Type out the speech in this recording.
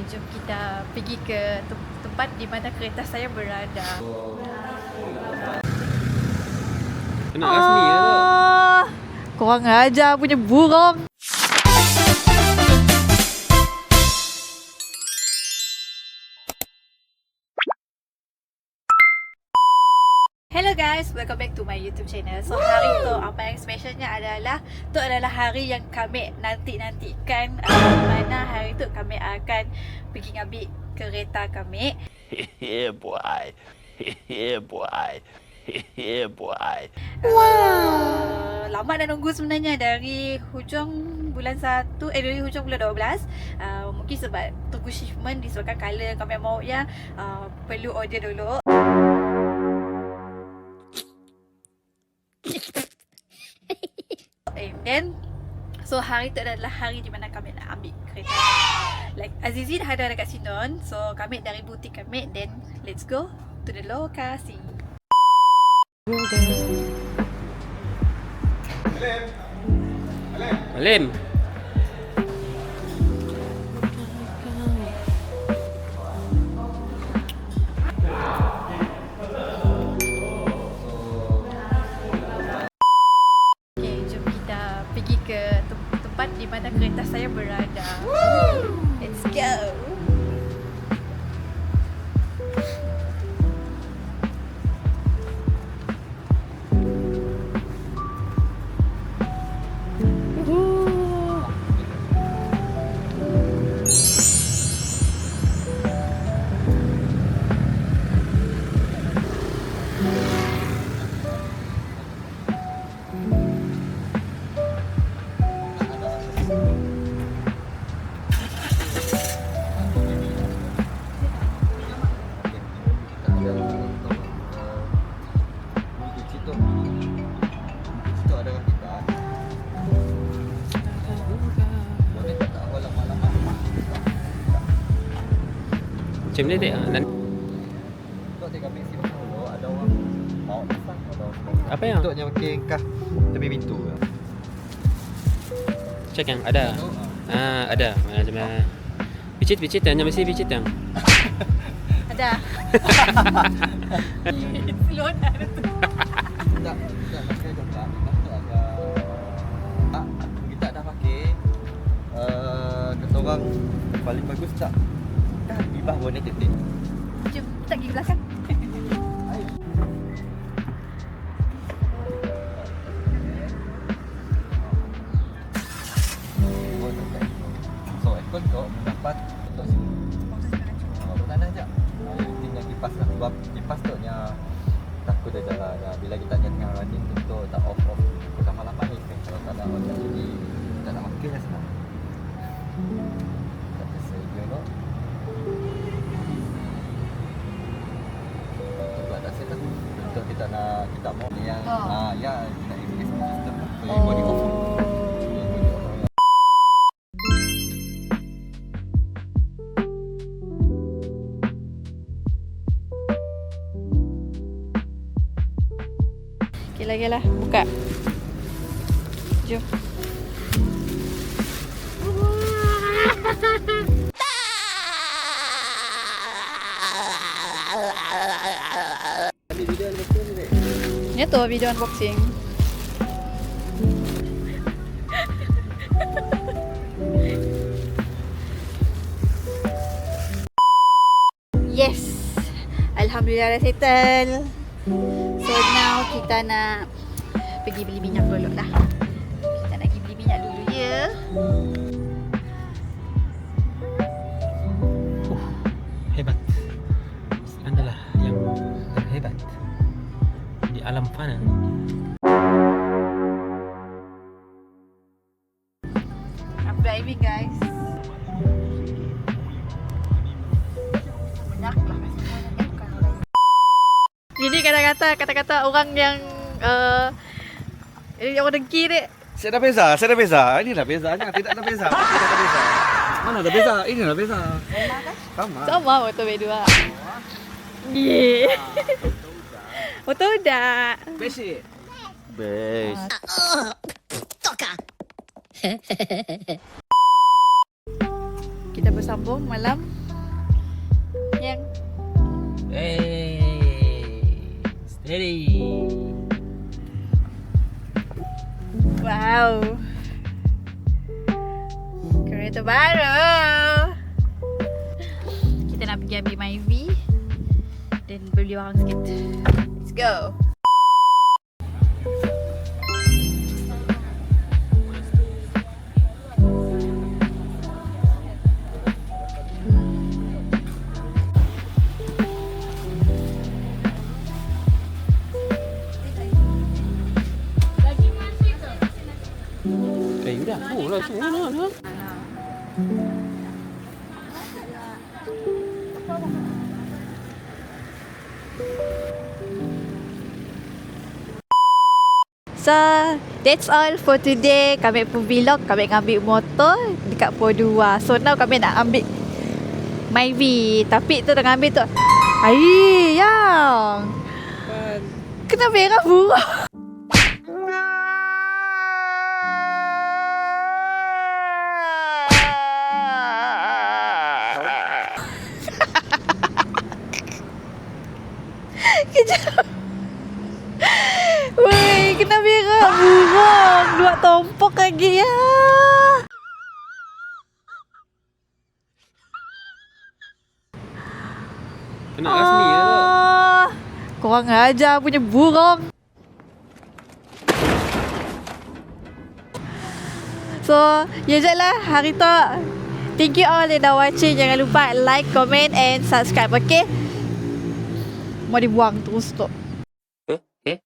Jom kita pergi ke tempat di mana kereta saya berada. Nak rasmi ke tu? Korang ajar punya burung. Hello guys, welcome back to my YouTube channel. So hari tu apa yang specialnya adalah hari yang kami nanti-nantikan, mana hari tu kami akan pergi ngambil kereta kami. Yeah, boy. Yeah, boy. Yeah, boy. Lama dah nunggu sebenarnya dari hujung bulan 1, dari hujung bulan 12. Mungkin sebab tunggu shipment disebabkan color kami mau ya, perlu order dulu. And then so hari tu adalah hari di mana kami nak ambil kereta. Like Azizi dah ada dekat Sinon. So kami dari butik kami. Then let's go to the lokasi. Alim. Okay, jom kita pergi ke tempat di mana kereta saya berada. Let's go. Macam ni tak? Apa yang? Untuknya pakai kah tepi pintu ke? Cek yang ada. Ada. Macam mana? Picit yang mesti picit yang. Ada. Slow dah tu. Tak pakai juga. Untuk agak kita dah pakai kata orang paling bagus tak? Kan di bawah bonnet titik. Jom kita pergi belakang. So ekor kau mendapat untuk sini. Tanah je. Tinggal kipas lah. Sebab kipas tu nya takut dia dah bila kita tengah running tu tak off lama-lama ni. Kalau tak ada orang jadi tak nak makin lah senang. Tak selesai dia tu. Untuk tak set lah. Untuk kita mau yang ya kita English system lah. Body off. Okay lah, buka. Jom. Ni tu video unboxing. Yes. Alhamdulillah dah settle. So now kita nak pergi beli minyak dulu lah. Kita nak pergi beli minyak dulu ya. Hebat. Anda lah yang terhebat di alam fana. I'm driving guys. Minyak lah. Jadi kata-kata orang yang orang dengki ni. Saya dah beza. Ini dah bezanya, tidak ada beza. Tidak ada beza. Mana ada beza? Ini dah beza. Sama. Sama motor berdua. Yeah. Motor dah. Basic. Best. kita bersambung malam yang Steady. wow. Kereta baru. Kita nak pergi ambil Myvi dan beli orang sikit. Let's go. Kayu dah. Oh lah tu. Nah. So, that's all for today. Kami pun vlog, kami ambil motor dekat Podua. So, now kami nak ambil Myvi. Tapi tu tengah ambil tu. Hai, yang. Kena merah buruk. Kejap. Woi, kena merah burung. Dua tompok lagi ya. Kena rasmi lah tu. Korang ajar punya burung. So, ya je lah hari tu. Thank you all yang dah watching. Jangan lupa like, comment and subscribe, okay? Mau dibuang terus tu. Eh?